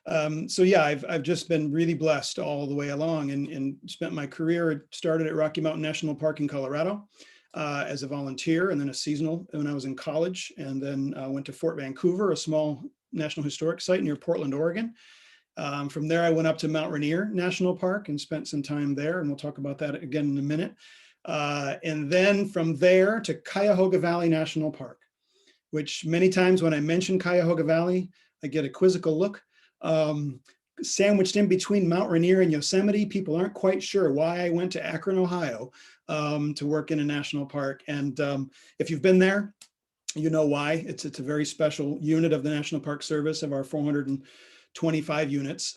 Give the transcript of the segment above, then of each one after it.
So yeah, I've just been really blessed all the way along, and spent my career. It started at Rocky Mountain National Park in Colorado as a volunteer, and then a seasonal when I was in college, and then went to Fort Vancouver, a small National Historic Site near Portland, Oregon. From there, I went up to Mount Rainier National Park and spent some time there, and we'll talk about that again in a minute. And then from there to Cuyahoga Valley National Park, which many times when I mention Cuyahoga Valley, I get a quizzical look. Sandwiched in between Mount Rainier and Yosemite, people aren't quite sure why I went to Akron, Ohio, to work in a national park. And if you've been there, you know why. It's a very special unit of the National Park Service, of our 425 units.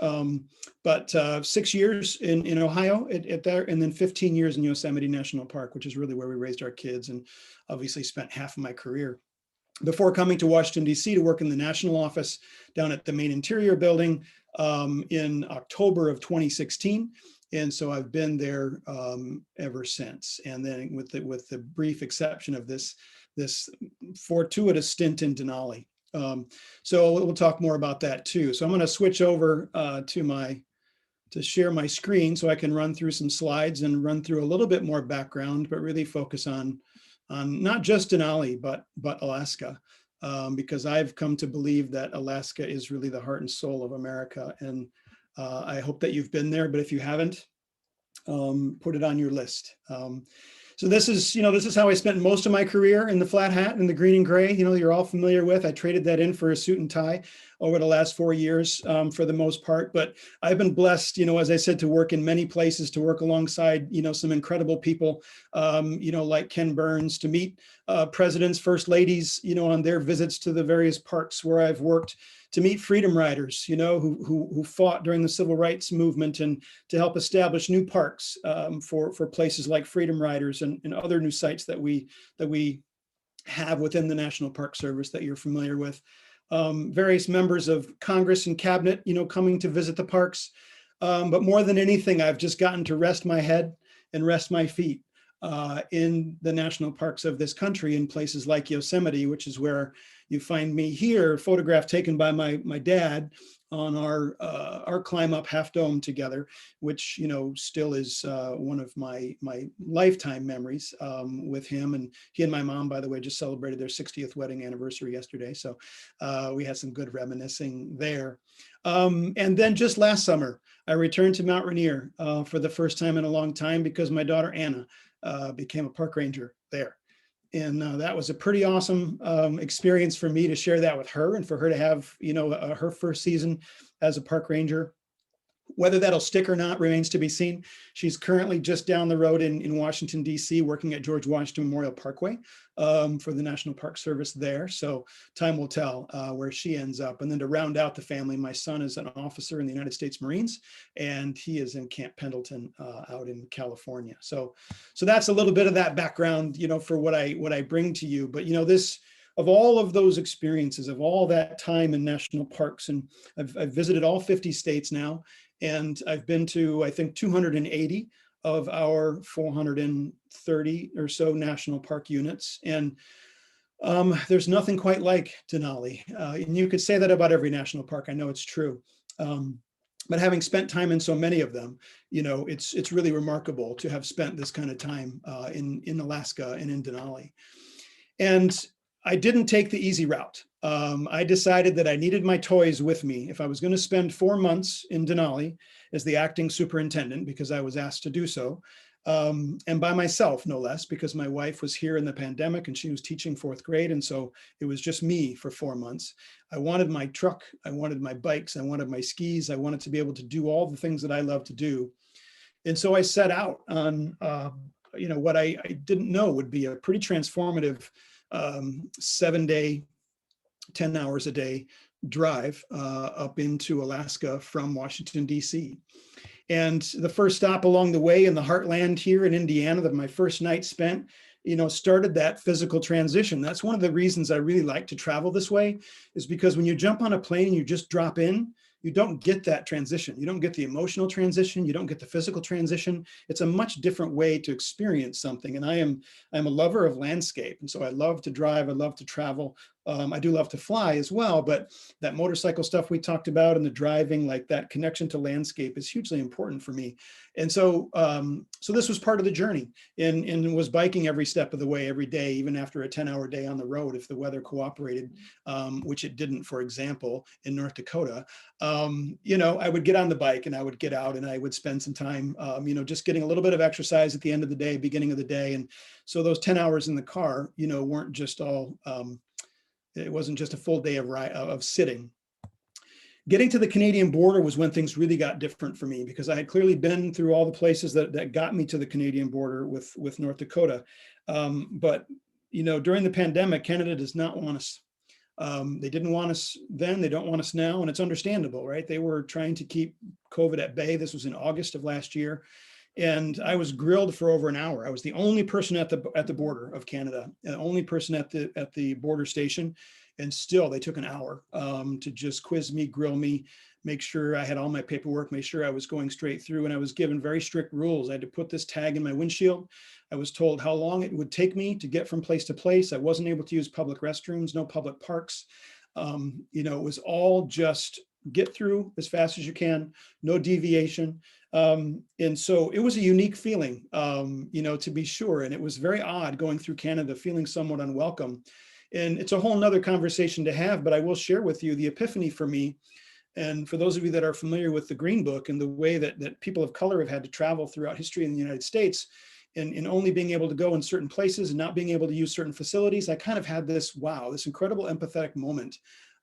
But 6 years in Ohio at there, and then 15 years in Yosemite National Park, which is really where we raised our kids, and obviously spent half of my career before coming to Washington, D.C. to work in the national office down at the Main Interior Building in October of 2016. And so I've been there ever since. And then with the brief exception of this fortuitous stint in Denali. So we'll talk more about that too. So I'm going to switch over to share my screen so I can run through some slides and run through a little bit more background, but really focus on not just Denali, but Alaska, because I've come to believe that Alaska is really the heart and soul of America. And I hope that you've been there, but if you haven't, put it on your list. So this is how I spent most of my career, in the flat hat and the green and gray, you're all familiar with. I traded that in for a suit and tie over the last 4 years for the most part. But I've been blessed, as I said, to work in many places, to work alongside, some incredible people, like Ken Burns, to meet presidents, first ladies, on their visits to the various parks where I've worked, to meet freedom riders, who fought during the civil rights movement, and to help establish new parks for places like freedom riders and other new sites that we have within the National Park Service that you're familiar with. Various members of Congress and cabinet, coming to visit the parks. But more than anything, I've just gotten to rest my head and rest my feet in the national parks of this country, in places like Yosemite, which is where you find me here, photograph taken by my dad on our climb up Half Dome together, which still is one of my lifetime memories with him. And he and my mom, by the way, just celebrated their 60th wedding anniversary yesterday, so we had some good reminiscing there. And then just last summer, I returned to Mount Rainier for the first time in a long time, because my daughter Anna became a park ranger there. And that was a pretty awesome experience for me to share that with her, and for her to have, her first season as a park ranger. Whether that'll stick or not remains to be seen. She's currently just down the road in Washington, D.C., working at George Washington Memorial Parkway for the National Park Service there. So time will tell where she ends up. And then to round out the family, my son is an officer in the United States Marines, and he is in Camp Pendleton out in California. So that's a little bit of that background, for what I bring to you. But this, of all of those experiences, of all that time in national parks, and I've visited all 50 states now. And I've been to, I think, 280 of our 430 or so national park units. And there's nothing quite like Denali. And you could say that about every national park. I know it's true. But having spent time in so many of them, it's really remarkable to have spent this kind of time in Alaska and in Denali. And I didn't take the easy route. I decided that I needed my toys with me if I was going to spend 4 months in Denali as the acting superintendent, because I was asked to do so, and by myself, no less, because my wife was here in the pandemic and she was teaching 4th grade. And so it was just me for 4 months. I wanted my truck, I wanted my bikes, I wanted my skis, I wanted to be able to do all the things that I love to do. And so I set out on, what I didn't know would be a pretty transformative 7-day, 10 hours a day drive up into Alaska from Washington, D.C. And the first stop along the way in the heartland here in Indiana that my first night spent, started that physical transition. That's one of the reasons I really like to travel this way, is because when you jump on a plane and you just drop in, you don't get that transition. You don't get the emotional transition. You don't get the physical transition. It's a much different way to experience something. And I'm a lover of landscape. And so I love to drive. I love to travel. I do love to fly as well, but that motorcycle stuff we talked about and the driving, like that connection to landscape is hugely important for me. And so, so this was part of the journey, and was biking every step of the way, every day, even after a 10-hour day on the road, if the weather cooperated, which it didn't, for example, in North Dakota. I would get on the bike and I would get out and I would spend some time, just getting a little bit of exercise at the end of the day, beginning of the day. And so those 10 hours in the car, weren't just all, it wasn't just a full day of sitting. Getting to the Canadian border was when things really got different for me, because I had clearly been through all the places that got me to the Canadian border with North Dakota. But during the pandemic, Canada does not want us. They didn't want us then, they don't want us now, and it's understandable, right? They were trying to keep COVID at bay. This was in August of last year. And I was grilled for over an hour. I was the only person at the border of Canada, the only person at the border station. And still they took an hour to just quiz me, grill me, make sure I had all my paperwork, make sure I was going straight through. And I was given very strict rules. I had to put this tag in my windshield. I was told how long it would take me to get from place to place. I wasn't able to use public restrooms, no public parks. It was all just get through as fast as you can, no deviation. And so it was a unique feeling, to be sure. And it was very odd going through Canada, feeling somewhat unwelcome. And it's a whole nother conversation to have, but I will share with you the epiphany for me. And for those of you that are familiar with the Green Book and the way that people of color have had to travel throughout history in the United States, and only being able to go in certain places and not being able to use certain facilities, I kind of had this incredible empathetic moment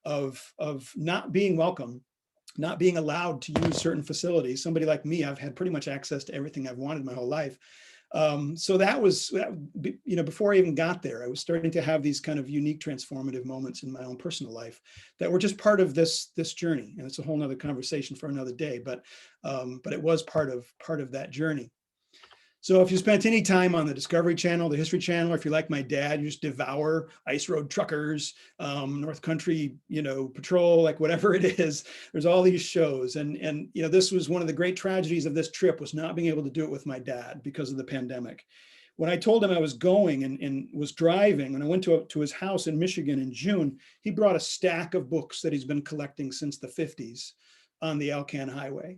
of not being welcome, not being allowed to use certain facilities. Somebody like me, I've had pretty much access to everything I've wanted my whole life. So that was, before I even got there, I was starting to have these kind of unique transformative moments in my own personal life that were just part of this journey. And it's a whole nother conversation for another day, but it was part of that journey. So if you spent any time on the Discovery Channel, the History Channel, or if you're like my dad, you just devour Ice Road Truckers, North Country, Patrol, like whatever it is, there's all these shows. And this was one of the great tragedies of this trip, was not being able to do it with my dad because of the pandemic. When I told him I was going and was driving, when I went to his house in Michigan in June, he brought a stack of books that he's been collecting since the 50s on the Alcan Highway.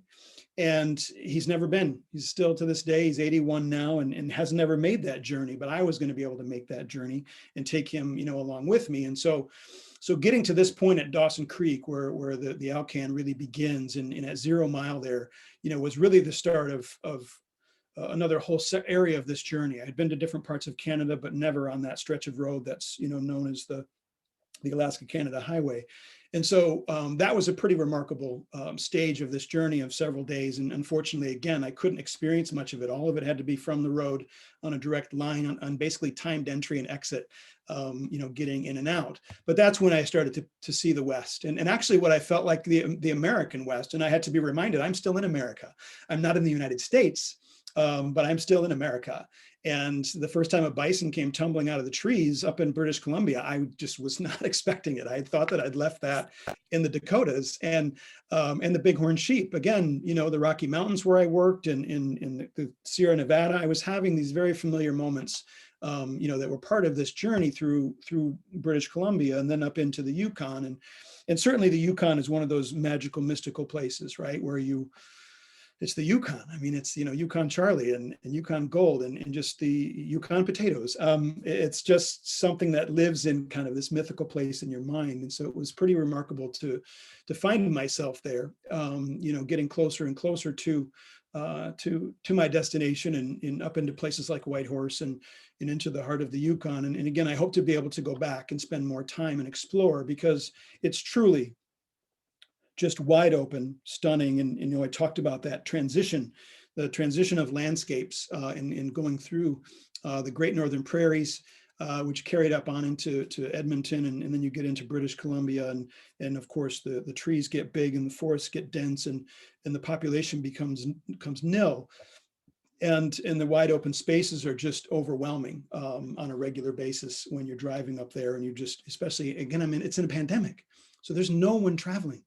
And he's never been. He's still, to this day, he's 81 now and has never made that journey. But I was going to be able to make that journey and take him, along with me. And so getting to this point at Dawson Creek, where the Alcan really begins, and at 0 mile there, was really the start of another whole area of this journey. I had been to different parts of Canada, but never on that stretch of road that's known as the Alaska-Canada Highway. And so that was a pretty remarkable stage of this journey of several days. And unfortunately, again, I couldn't experience much of it. All of it had to be from the road on a direct line on basically timed entry and exit, getting in and out. But that's when I started to see the West, and actually what I felt like the American West. And I had to be reminded, I'm still in America. I'm not in the United States, but I'm still in America. And the first time a bison came tumbling out of the trees up in British Columbia, I just was not expecting it. I thought that I'd left that in the Dakotas, and the bighorn sheep. Again, the Rocky Mountains where I worked, and in the Sierra Nevada, I was having these very familiar moments, that were part of this journey through British Columbia and then up into the Yukon. And certainly the Yukon is one of those magical, mystical places, right, where it's the Yukon. I mean, it's, Yukon Charlie and Yukon Gold and just the Yukon potatoes. It's just something that lives in kind of this mythical place in your mind. And so it was pretty remarkable to find myself there, getting closer and closer to my destination, and up into places like Whitehorse and into the heart of the Yukon. And again, I hope to be able to go back and spend more time and explore, because it's truly just wide open, stunning. And I talked about that transition, the transition of landscapes in going through the Great Northern Prairies, which carried up on into Edmonton, and then you get into British Columbia, and of course the trees get big and the forests get dense, and the population becomes nil. And the wide open spaces are just overwhelming on a regular basis when you're driving up there, and you just, especially again, I mean, it's in a pandemic, so there's no one traveling.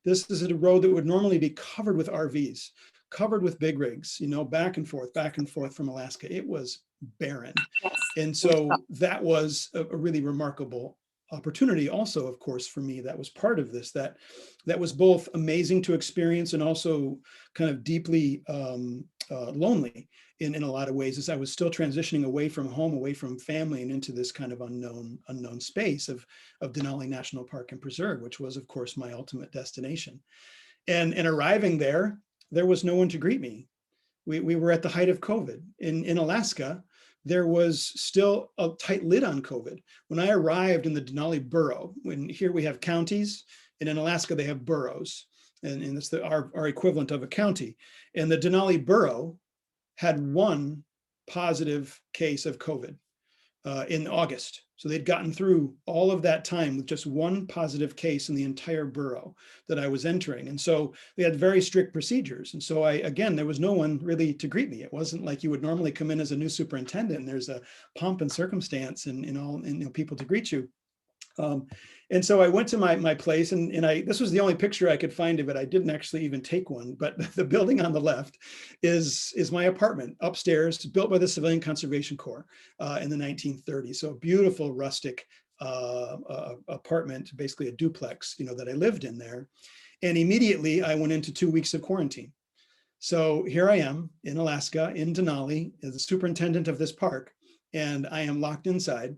This is a road that would normally be covered with RVs, covered with big rigs, back and forth from Alaska. It was barren. Yes. And so that was a really remarkable opportunity also, of course, for me that was part of this, that was both amazing to experience and also kind of deeply lonely in a lot of ways, as I was still transitioning away from home, away from family, and into this kind of unknown space of Denali National Park and Preserve, which was, of course, my ultimate destination. And arriving there was no one to greet me. We were at the height of COVID. In Alaska, there was still a tight lid on COVID. When I arrived in the Denali borough, when here we have counties, and in Alaska they have boroughs, and it's our equivalent of a county. And the Denali borough had one positive case of COVID in August. So they'd gotten through all of that time with just one positive case in the entire borough that I was entering. And so they had very strict procedures. And so again, there was no one really to greet me. It wasn't like you would normally come in as a new superintendent and there's a pomp and circumstance and people to greet you. And so I went to my place, and this was the only picture I could find of it. I didn't actually even take one, but the building on the left is my apartment upstairs, built by the Civilian Conservation Corps in the 1930s. So a beautiful rustic apartment, basically a duplex, that I lived in there. And immediately I went into 2 weeks of quarantine. So here I am in Alaska, in Denali, as the superintendent of this park, and I am locked inside.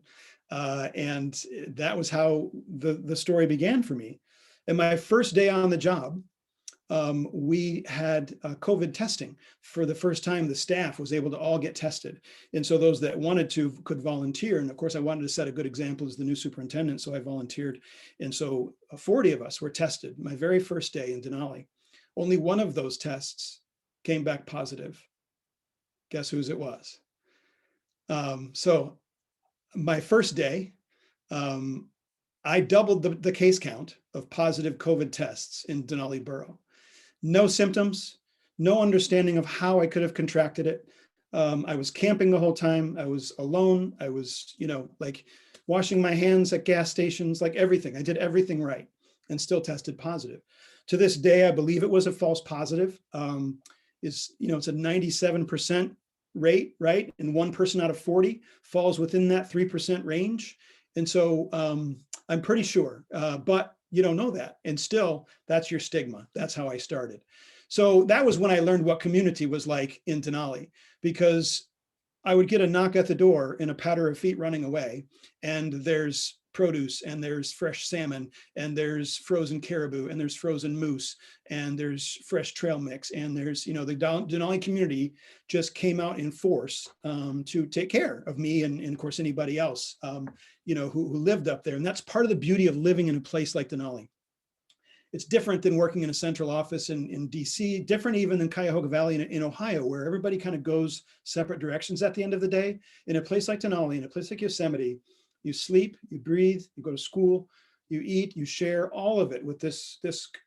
And that was how the story began for me. And my first day on the job, we had COVID testing. For the first time, the staff was able to all get tested. And so those that wanted to could volunteer. And of course, I wanted to set a good example as the new superintendent, so I volunteered. And so 40 of us were tested my very first day in Denali. Only one of those tests came back positive. Guess whose it was? So my first day, I doubled the case count of positive COVID tests in Denali Borough. No symptoms, no understanding of how I could have contracted it. I was camping the whole time. I was alone. I was, like washing my hands at gas stations, like everything. I did everything right and still tested positive. To this day, I believe it was a false positive. It's a 97% rate, right? And 1 person out of 40 falls within that 3% range. And so I'm pretty sure, but you don't know that. And still, that's your stigma. That's how I started. So that was when I learned what community was like in Denali, because I would get a knock at the door and a patter of feet running away, and there's produce, and there's fresh salmon, and there's frozen caribou, and there's frozen moose, and there's fresh trail mix, and there's, the Denali community just came out in force to take care of me and of course anybody else, who lived up there. And that's part of the beauty of living in a place like Denali. It's different than working in a central office in DC, different even than Cuyahoga Valley in Ohio, where everybody kind of goes separate directions at the end of the day. In a place like Denali, in a place like Yosemite, you sleep, you breathe, you go to school, you eat, you share all of it with this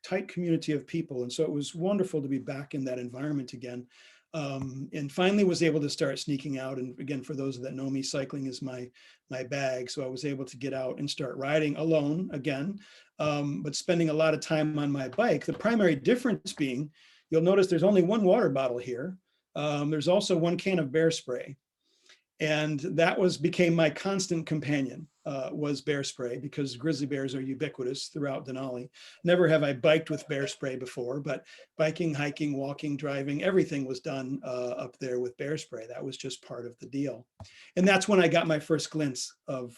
tight community of people. And so it was wonderful to be back in that environment again. And finally was able to start sneaking out. And again, for those that know me, cycling is my bag. So I was able to get out and start riding alone again, but spending a lot of time on my bike. The primary difference being, you'll notice there's only one water bottle here. There's also 1 can of bear spray. And that became my constant companion, was bear spray, because grizzly bears are ubiquitous throughout Denali. Never have I biked with bear spray before, but biking, hiking, walking, driving, everything was done up there with bear spray. That was just part of the deal. And that's when I got my first glimpse of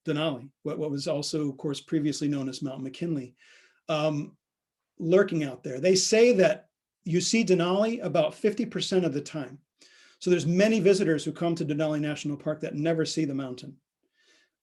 Denali, what was also, of course, previously known as Mount McKinley, lurking out there. They say that you see Denali about 50% of the time. So there's many visitors who come to Denali National Park that never see the mountain.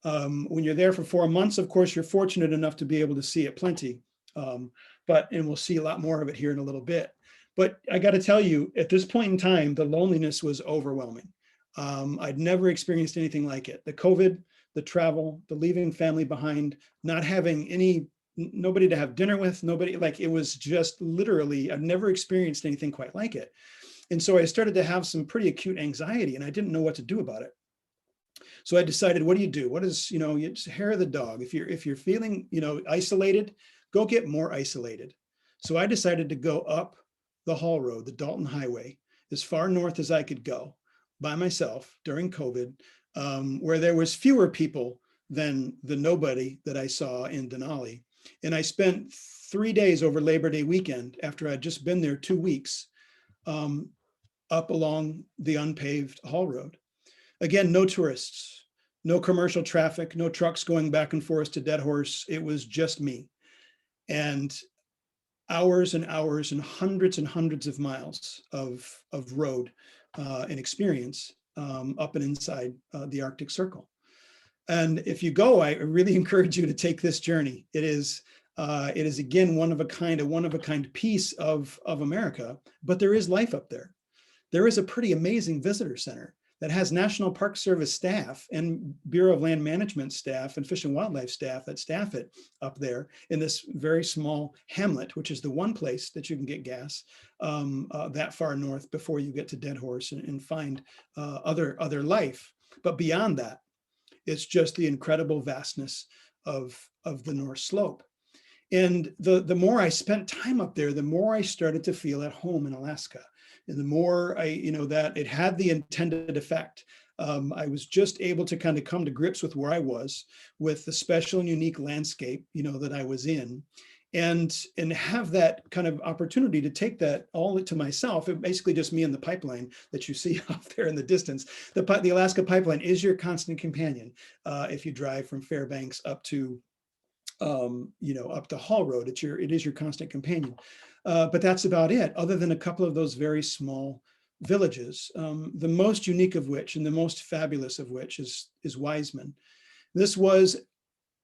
When you're there for 4 months, of course, you're fortunate enough to be able to see it plenty. And we'll see a lot more of it here in a little bit. But I got to tell you, at this point in time, the loneliness was overwhelming. I'd never experienced anything like it. The COVID, the travel, the leaving family behind, not having nobody to have dinner with, nobody, like it was just literally, I've never experienced anything quite like it. And so I started to have some pretty acute anxiety, and I didn't know what to do about it. So I decided, what do you do? What is, it's hair of the dog. If you're feeling, isolated, go get more isolated. So I decided to go up the Hall Road, the Dalton Highway, as far north as I could go by myself during COVID, where there was fewer people than the nobody that I saw in Denali. And I spent 3 days over Labor Day weekend after I'd just been there 2 weeks, up along the unpaved haul road. Again, no tourists, no commercial traffic, no trucks going back and forth to Dead Horse. It was just me. And hours and hours and hundreds of miles of road and experience up and inside the Arctic Circle. And if you go, I really encourage you to take this journey. It is again one of a kind piece of America, but there is life up there. There is a pretty amazing visitor center that has National Park Service staff and Bureau of Land Management staff and Fish and Wildlife staff that staff it up there in this very small hamlet, which is the one place that you can get gas that far north before you get to Dead Horse and find other life. But beyond that, it's just the incredible vastness of the North Slope. And the more I spent time up there, the more I started to feel at home in Alaska. And the more that it had the intended effect. I was just able to kind of come to grips with where I was, with the special and unique landscape, that I was in, and have that kind of opportunity to take that all to myself. It basically just me and the pipeline that you see off there in the distance. The Alaska pipeline is your constant companion if you drive from Fairbanks up to up to Hall Road. It is your constant companion. But that's about it, other than a couple of those very small villages, the most unique of which and the most fabulous of which is Wiseman. This was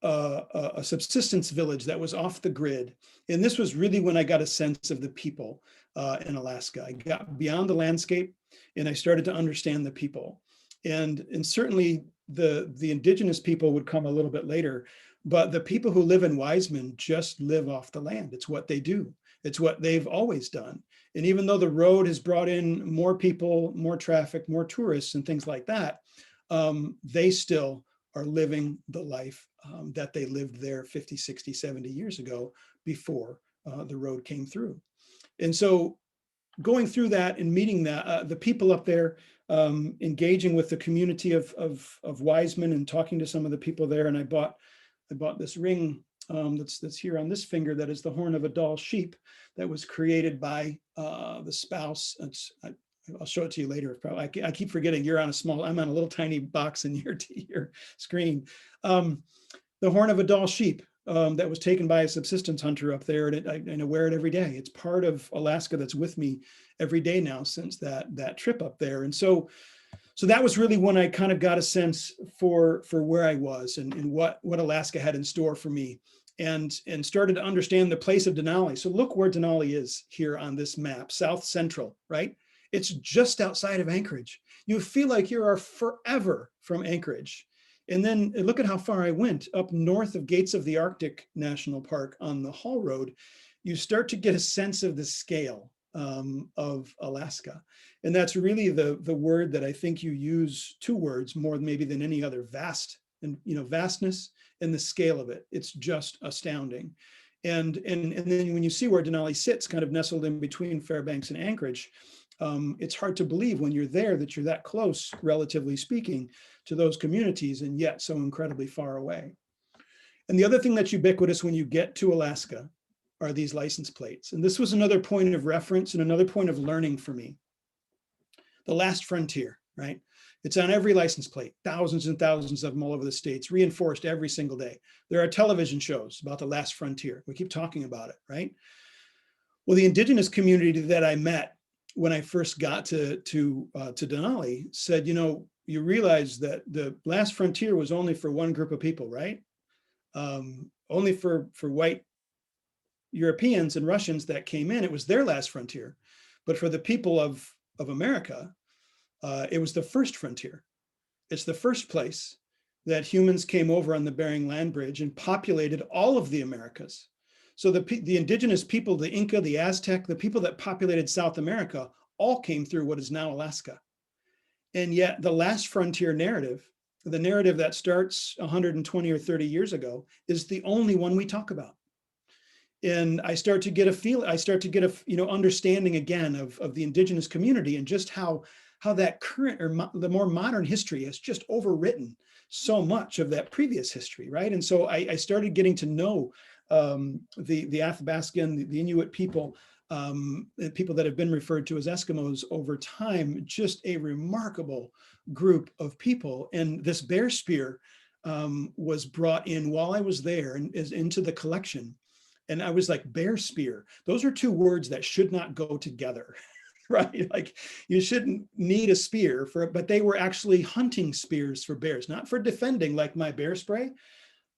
a subsistence village that was off the grid. And this was really when I got a sense of the people in Alaska. I got beyond the landscape and I started to understand the people. And certainly the indigenous people would come a little bit later, but the people who live in Wiseman just live off the land. It's what they do. It's what they've always done. And even though the road has brought in more people, more traffic, more tourists and things like that, they still are living the life that they lived there 50, 60, 70 years ago before the road came through. And so going through that and meeting the people up there, engaging with the community of Wiseman and talking to some of the people there. And I bought this ring that's here on this finger that is the horn of a Dall sheep that was created by the spouse. I'll show it to you later. I keep forgetting I'm on a little tiny box in your screen. The horn of a Dall sheep that was taken by a subsistence hunter up there, and I wear it every day. It's part of Alaska that's with me every day now since that trip up there. And so that was really when I kind of got a sense for where I was and what Alaska had in store for me, and started to understand the place of Denali. So look where Denali is here on this map, South Central, right? It's just outside of Anchorage. You feel like you are forever from Anchorage. And then look at how far I went up north of Gates of the Arctic National Park on the Hall Road. You start to get a sense of the scale of Alaska. And that's really the word that I think you use, two words more maybe than any other: vast, and vastness and the scale of it. It's just astounding. And then when you see where Denali sits, kind of nestled in between Fairbanks and Anchorage, it's hard to believe when you're there that you're that close, relatively speaking, to those communities, and yet so incredibly far away. And the other thing that's ubiquitous when you get to Alaska are these license plates. And this was another point of reference and another point of learning for me. The last frontier, right? It's on every license plate, thousands and thousands of them all over the states, reinforced every single day. There are television shows about the last frontier. We keep talking about it, right? Well, the indigenous community that I met when I first got to Denali said, you realize that the last frontier was only for one group of people, right? Only for white Europeans and Russians that came in, it was their last frontier. But for the people of America, it was the first frontier. It's the first place that humans came over on the Bering Land Bridge and populated all of the Americas. So the indigenous people, the Inca, the Aztec, the people that populated South America, all came through what is now Alaska. And yet the last frontier narrative, the narrative that starts 120 or 30 years ago, is the only one we talk about. And I start to get a understanding again of the indigenous community and just how that current or the more modern history has just overwritten so much of that previous history, right? And so I started getting to know the Athabascan, the Inuit people, people that have been referred to as Eskimos over time, just a remarkable group of people. And this bear spear was brought in while I was there and is into the collection. And I was like, bear spear, those are two words that should not go together. Right? Like you shouldn't need a spear for it, but they were actually hunting spears for bears, not for defending like my bear spray,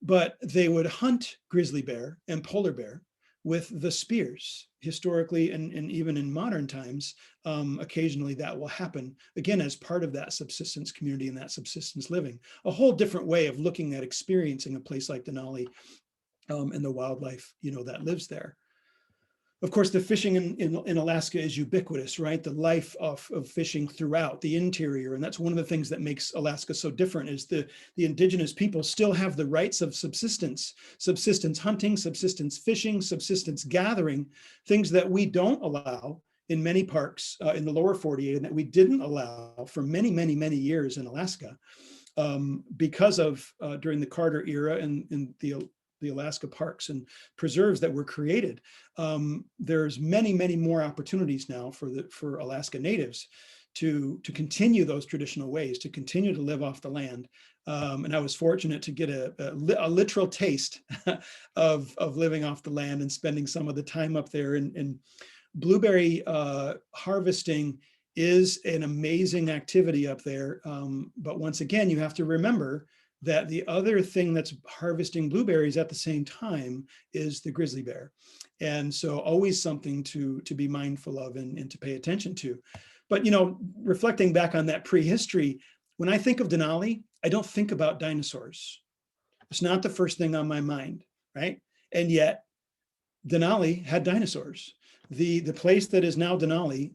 but they would hunt grizzly bear and polar bear with the spears historically, and even in modern times. Occasionally that will happen again as part of that subsistence community and that subsistence living, a whole different way of looking at experiencing a place like Denali, and the wildlife, that lives there. Of course, the fishing in Alaska is ubiquitous, right? The life of fishing throughout the interior. And that's one of the things that makes Alaska so different is the indigenous people still have the rights of subsistence hunting, subsistence fishing, subsistence gathering, things that we don't allow in many parks in the lower 48, and that we didn't allow for many, many, many years in Alaska, because of during the Carter era and the Alaska parks and preserves that were created. There's many, many more opportunities now for Alaska natives to continue those traditional ways, to continue to live off the land. And I was fortunate to get a literal taste of living off the land and spending some of the time up there. And blueberry harvesting is an amazing activity up there. But once again, you have to remember that the other thing that's harvesting blueberries at the same time is the grizzly bear. And so always something to be mindful of and to pay attention to. But, reflecting back on that prehistory, when I think of Denali, I don't think about dinosaurs. It's not the first thing on my mind, right? And yet Denali had dinosaurs. The place that is now Denali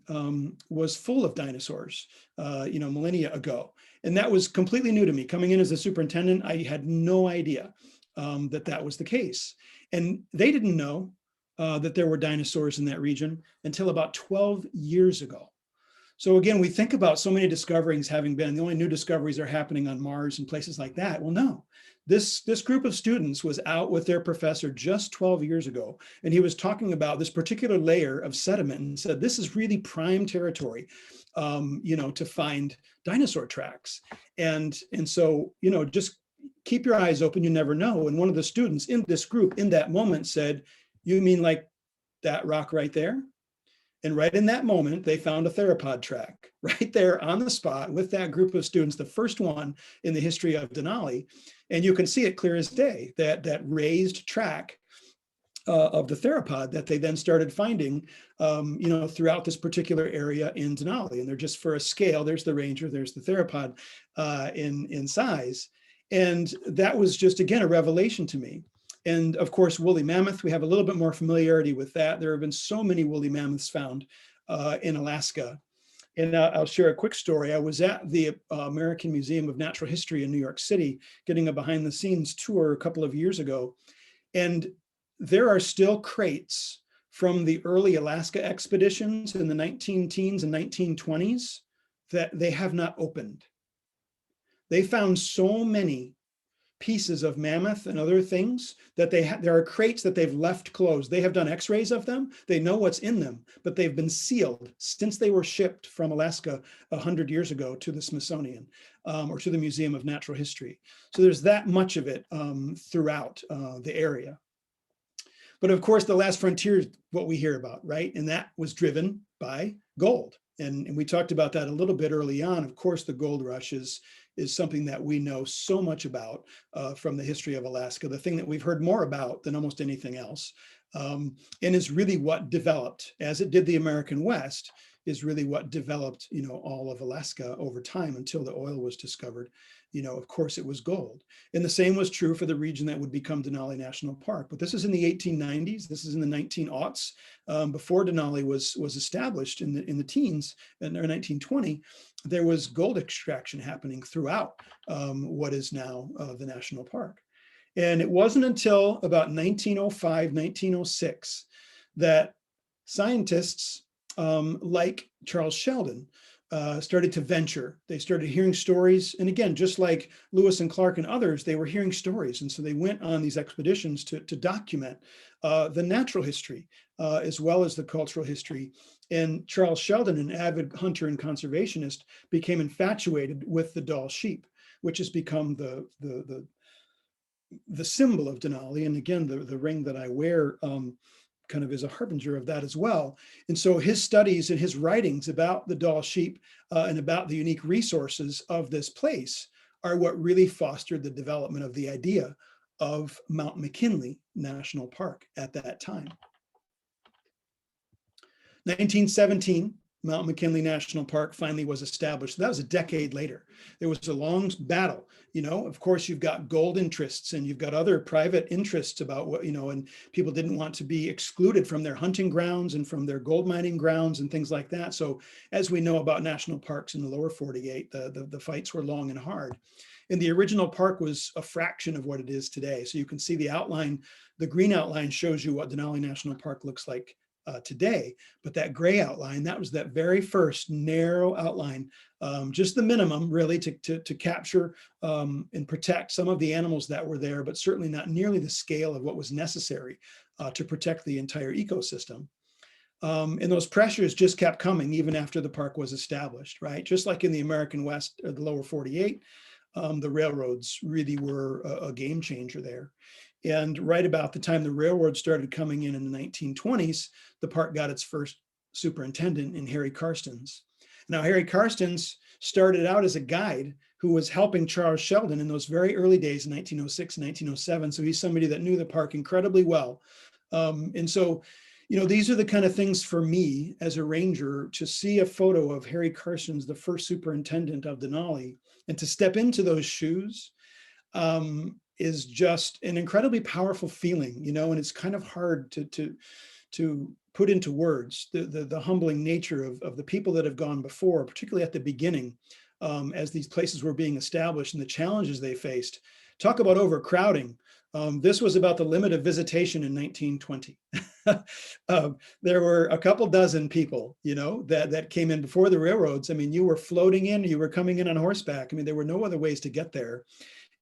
was full of dinosaurs, millennia ago. And that was completely new to me. Coming in as a superintendent, I had no idea that was the case. And they didn't know that there were dinosaurs in that region until about 12 years ago. So again, we think about so many discoveries having been, the only new discoveries are happening on Mars and places like that. Well, no, this group of students was out with their professor just 12 years ago, and he was talking about this particular layer of sediment and said, this is really prime territory, to find dinosaur tracks. And so, just keep your eyes open, you never know. And one of the students in this group in that moment said, you mean like that rock right there? And right in that moment, they found a theropod track right there on the spot with that group of students, the first one in the history of Denali. And you can see it clear as day, that raised track of the theropod that they then started finding, throughout this particular area in Denali. And they're just for a scale, there's the ranger, there's the theropod in size. And that was just, again, a revelation to me. And of course, woolly mammoth, we have a little bit more familiarity with that. There have been so many woolly mammoths found in Alaska. And I'll share a quick story. I was at the American Museum of Natural History in New York City, getting a behind the scenes tour a couple of years ago. And there are still crates from the early Alaska expeditions in the 19-teens and 1920s that they have not opened. They found so many pieces of mammoth and other things that there are crates that they've left closed. They have done x-rays of them. They know what's in them, but they've been sealed since they were shipped from Alaska 100 years ago to the Smithsonian or to the Museum of Natural History. So there's that much of it throughout the area. But of course, the last frontier is what we hear about, right? And that was driven by gold. And we talked about that a little bit early on. Of course, the gold rush is something that we know so much about from the history of Alaska, the thing that we've heard more about than almost anything else, and is really what developed, as it did the American West, is really what developed, all of Alaska over time until the oil was discovered. Of course, it was gold. And the same was true for the region that would become Denali National Park. But this is in the 1890s. This is in the 1900s, before Denali was established in the teens, in 1920. There was gold extraction happening throughout what is now the national park. And it wasn't until about 1905, 1906 that scientists like Charles Sheldon started to venture. They started hearing stories. And again, just like Lewis and Clark and others, they were hearing stories. And so they went on these expeditions to document the natural history as well as the cultural history. And Charles Sheldon, an avid hunter and conservationist, became infatuated with the Dall sheep, which has become the symbol of Denali. And again, the ring that I wear kind of is a harbinger of that as well. And so his studies and his writings about the Dall sheep and about the unique resources of this place are what really fostered the development of the idea of Mount McKinley National Park at that time. 1917, Mount McKinley National Park finally was established. That was a decade later. There was a long battle. You know, of course, you've got gold interests and you've got other private interests about what, you know, and people didn't want to be excluded from their hunting grounds and from their gold mining grounds and things like that. So as we know about national parks in the lower 48, the fights were long and hard. And the original park was a fraction of what it is today. So you can see the outline, the green outline shows you what Denali National Park looks like today, but that gray outline, that was that very first narrow outline, just the minimum really to capture and protect some of the animals that were there, but certainly not nearly the scale of what was necessary to protect the entire ecosystem. And those pressures just kept coming even after the park was established, right? Just like in the American West or the lower 48, the railroads really were a game changer there. And right about the time the railroad started coming in the 1920s, the park got its first superintendent in Harry Karstens. Now, Harry Karstens started out as a guide who was helping Charles Sheldon in those very early days in 1906, 1907. So he's somebody that knew the park incredibly well. And so, you know, these are the kind of things for me as a ranger to see a photo of Harry Karstens, the first superintendent of Denali, and to step into those shoes is just an incredibly powerful feeling, you know, and it's kind of hard to put into words the humbling nature of the people that have gone before, particularly at the beginning, as these places were being established and the challenges they faced. Talk about overcrowding. This was about the limit of visitation in 1920. There were a couple dozen people, you know, that came in before the railroads. I mean, you were floating in, you were coming in on horseback. I mean, there were no other ways to get there.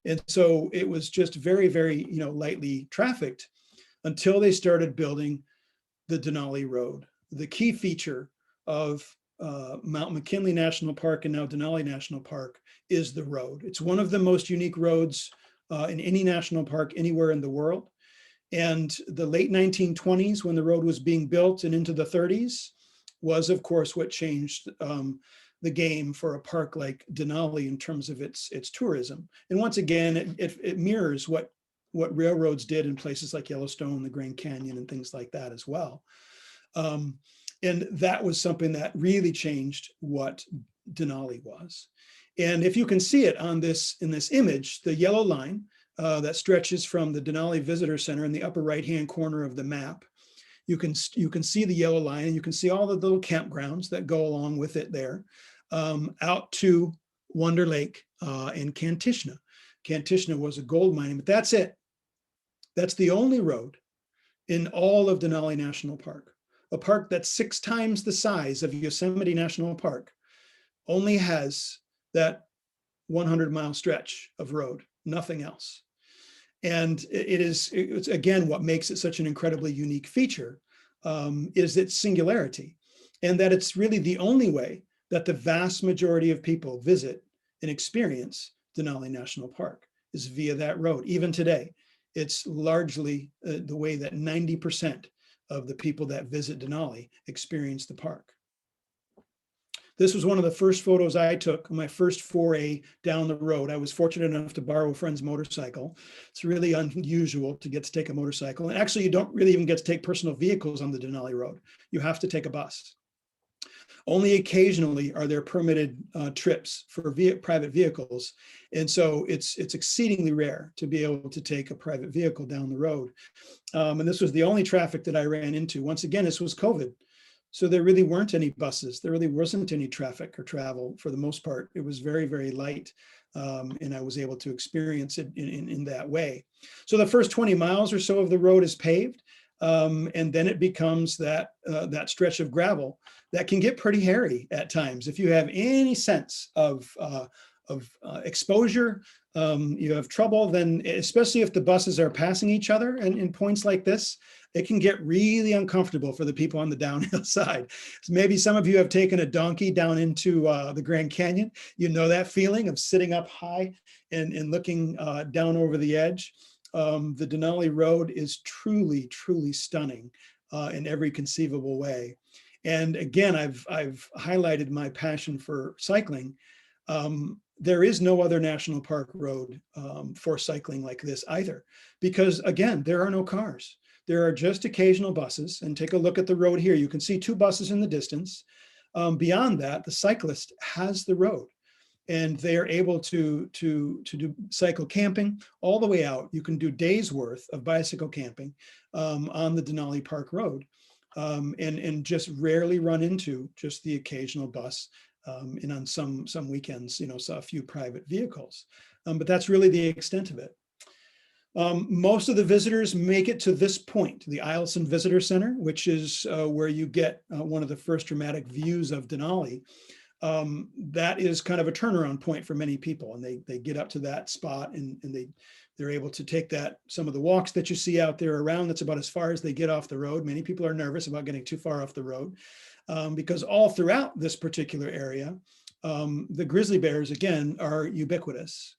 And so it was just very, very, you know, lightly trafficked until they started building the Denali Road. The key feature of Mount McKinley National Park and now Denali National Park is the road. It's one of the most unique roads in any national park anywhere in the world. And the late 1920s, when the road was being built and into the 30s, was of course what changed the game for a park like Denali in terms of its tourism. And once again, it mirrors what railroads did in places like Yellowstone, the Grand Canyon, and things like that as well. And that was something that really changed what Denali was. And if you can see it on in this image, the yellow line that stretches from the Denali Visitor Center in the upper right-hand corner of the map, you can see the yellow line, and you can see all the little campgrounds that go along with it there, out to Wonder Lake and Kantishna. Kantishna was a gold mine, but that's it. That's the only road in all of Denali National Park. A park that's 6 times the size of Yosemite National Park only has that 100-mile stretch of road, nothing else. And it's again, what makes it such an incredibly unique feature is its singularity, and that it's really the only way that the vast majority of people visit and experience Denali National Park is via that road. Even today, it's largely the way that 90% of the people that visit Denali experience the park. This was one of the first photos I took, my first foray down the road. I was fortunate enough to borrow a friend's motorcycle. It's really unusual to get to take a motorcycle. And actually, you don't really even get to take personal vehicles on the Denali Road. You have to take a bus. Only occasionally are there permitted trips for private vehicles. And so it's exceedingly rare to be able to take a private vehicle down the road. And this was the only traffic that I ran into. Once again, this was COVID. So there really weren't any buses. There really wasn't any traffic or travel for the most part. It was very, very light. And I was able to experience it in that way. So the first 20 miles or so of the road is paved. And then it becomes that stretch of gravel that can get pretty hairy at times. If you have any sense of exposure, you have trouble, then especially if the buses are passing each other in points like this, it can get really uncomfortable for the people on the downhill side. So maybe some of you have taken a donkey down into the Grand Canyon. You know that feeling of sitting up high and looking down over the edge. The Denali Road is truly, truly stunning in every conceivable way. And again, I've highlighted my passion for cycling. There is no other national park road for cycling like this either, because again, there are no cars. There are just occasional buses, and take a look at the road here. You can see 2 buses in the distance. Beyond that, the cyclist has the road, and they are able to do cycle camping all the way out. You can do days worth of bicycle camping on the Denali Park Road, and just rarely run into just the occasional bus. And on some weekends, saw a few private vehicles, but that's really the extent of it. Most of the visitors make it to this point, the Isleson Visitor Center, which is where you get one of the first dramatic views of Denali. That is kind of a turnaround point for many people, and they get up to that spot, and they're able to take some of the walks that you see out there around. That's about as far as they get off the road. Many people are nervous about getting too far off the road, because all throughout this particular area, the grizzly bears, again, are ubiquitous.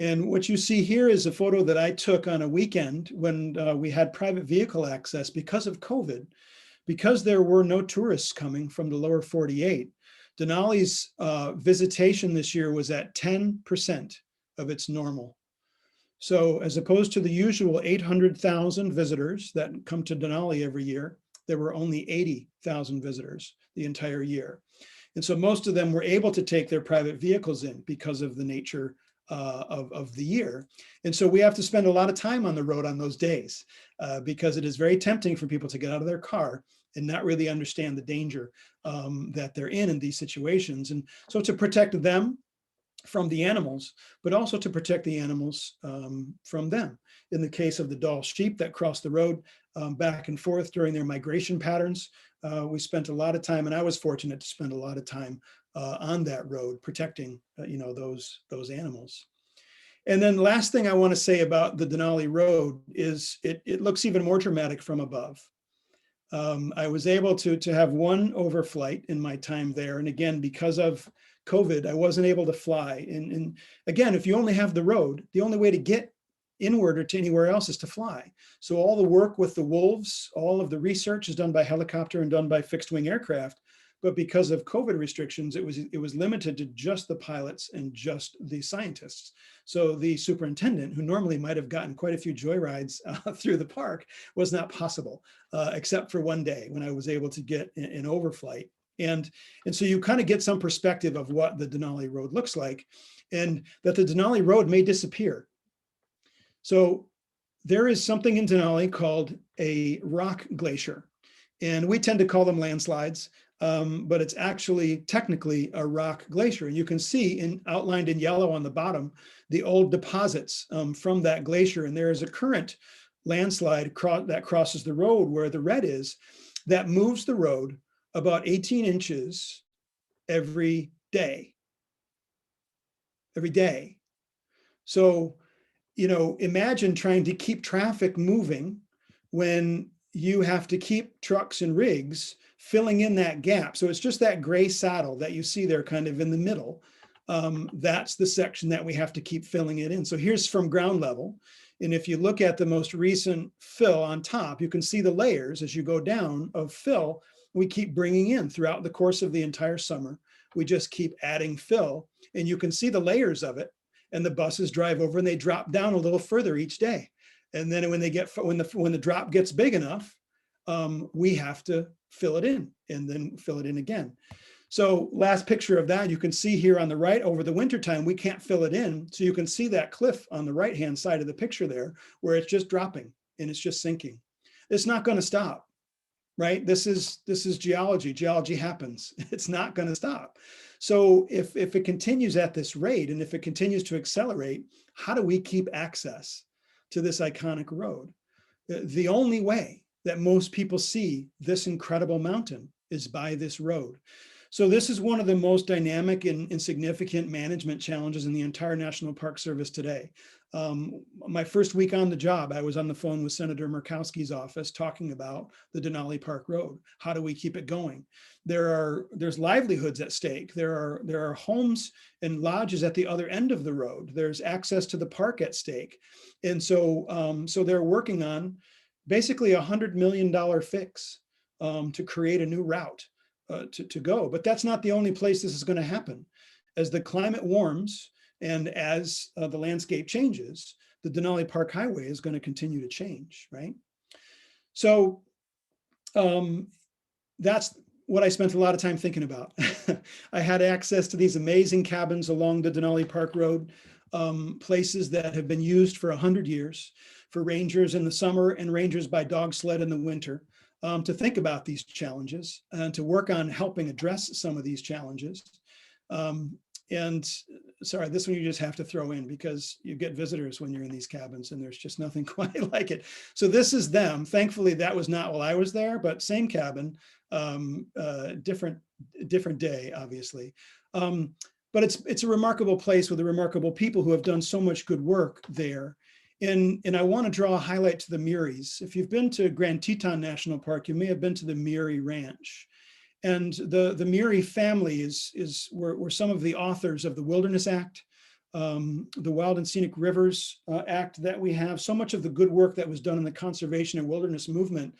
And what you see here is a photo that I took on a weekend when we had private vehicle access because of COVID, because there were no tourists coming from the lower 48. Denali's visitation this year was at 10% of its normal. So as opposed to the usual 800,000 visitors that come to Denali every year, there were only 80,000 visitors the entire year. And so most of them were able to take their private vehicles in because of the nature of the year. And so we have to spend a lot of time on the road on those days because it is very tempting for people to get out of their car and not really understand the danger that they're in these situations. And so to protect them from the animals, but also to protect the animals from them. In the case of the Dall sheep that cross the road back and forth during their migration patterns, we spent a lot of time, and I was fortunate to spend a lot of time on that road protecting those animals. And then last thing I want to say about the Denali Road is it looks even more dramatic from above. I was able to have one overflight in my time there. And again, because of COVID, I wasn't able to fly. And again, if you only have the road, the only way to get inward or to anywhere else is to fly. So all the work with the wolves, all of the research is done by helicopter and done by fixed wing aircraft. But because of COVID restrictions, it was limited to just the pilots and just the scientists. So the superintendent, who normally might have gotten quite a few joyrides through the park, was not possible, except for one day when I was able to get an overflight. And so you kind of get some perspective of what the Denali Road looks like, and that the Denali Road may disappear. So there is something in Denali called a rock glacier, and we tend to call them landslides. But it's actually technically a rock glacier. And you can see outlined in yellow on the bottom, the old deposits from that glacier. And there is a current landslide that crosses the road where the red is, that moves the road about 18 inches every day. Every day. So, imagine trying to keep traffic moving when you have to keep trucks and rigs filling in that gap. So it's just that gray saddle that you see there kind of in the middle. That's the section that we have to keep filling it in. So here's from ground level. And if you look at the most recent fill on top, you can see the layers as you go down of fill we keep bringing in throughout the course of the entire summer. We just keep adding fill, and you can see the layers of it, and the buses drive over and they drop down a little further each day. And then when the drop gets big enough, we have to fill it in and then fill it in again. So last picture of that, you can see here on the right, over the wintertime, we can't fill it in. So you can see that cliff on the right-hand side of the picture there, where it's just dropping and it's just sinking. It's not going to stop, right? This is geology. Geology happens. It's not going to stop. So if it continues at this rate, and if it continues to accelerate, how do we keep access to this iconic road? The only way that most people see this incredible mountain is by this road. So this is one of the most dynamic and significant management challenges in the entire National Park Service today. My first week on the job, I was on the phone with Senator Murkowski's office talking about the Denali Park Road. How do we keep it going? There's livelihoods at stake. There are homes and lodges at the other end of the road. There's access to the park at stake. And so, so they're working on basically $100 million fix to create a new route to go. But that's not the only place this is going to happen. As the climate warms and as the landscape changes, the Denali Park Highway is going to continue to change, right? So that's what I spent a lot of time thinking about. I had access to these amazing cabins along the Denali Park Road, places that have been used for 100 years for rangers in the summer and rangers by dog sled in the winter, to think about these challenges and to work on helping address some of these challenges. And sorry, this one you just have to throw in because you get visitors when you're in these cabins and there's just nothing quite like it. So this is them. Thankfully, that was not while I was there, but same cabin, different day, obviously. But it's a remarkable place with remarkable people who have done so much good work there. And I want to draw a highlight to the Muries. If you've been to Grand Teton National Park, you may have been to the Murie Ranch. And the Murie family were some of the authors of the Wilderness Act, the Wild and Scenic Rivers Act that we have. So much of the good work that was done in the conservation and wilderness movement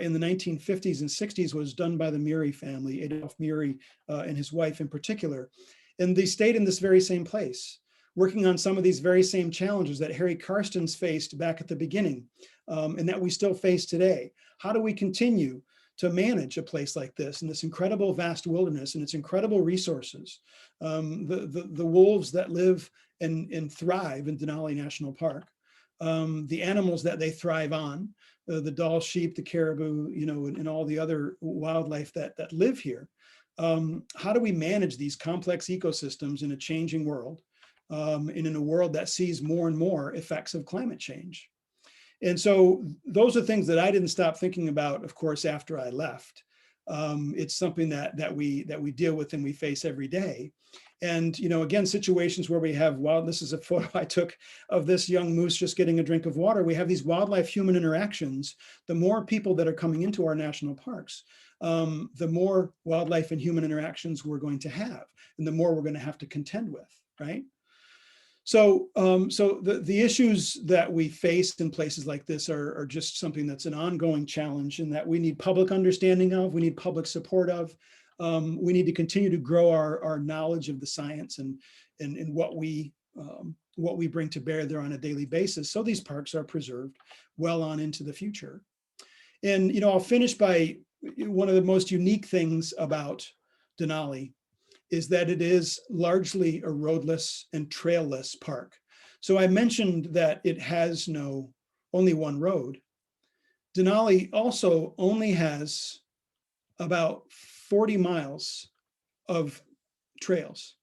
in the 1950s and 60s was done by the Murie family, Adolph Murie and his wife in particular. And they stayed in this very same place, working on some of these very same challenges that Harry Karstens faced back at the beginning, and that we still face today. How do we continue to manage a place like this and this incredible vast wilderness and its incredible resources? The wolves that live and thrive in Denali National Park, the animals that they thrive on, the Dall sheep, the caribou, and all the other wildlife that live here. How do we manage these complex ecosystems in a changing world, and in a world that sees more and more effects of climate change? And so those are things that I didn't stop thinking about, of course, after I left. It's something that we deal with and we face every day. And, again, situations where we have this is a photo I took of this young moose just getting a drink of water. We have these wildlife-human interactions. The more people that are coming into our national parks, the more wildlife and human interactions we're going to have, and the more we're going to have to contend with, right? So, the issues that we face in places like this are just something that's an ongoing challenge, and that we need public understanding of, we need public support of. We need to continue to grow our knowledge of the science and what we bring to bear there on a daily basis, so these parks are preserved well on into the future. And I'll finish by one of the most unique things about Denali is that it is largely a roadless and trailless park. So I mentioned that it has only one road. Denali also only has about 40 miles of trails.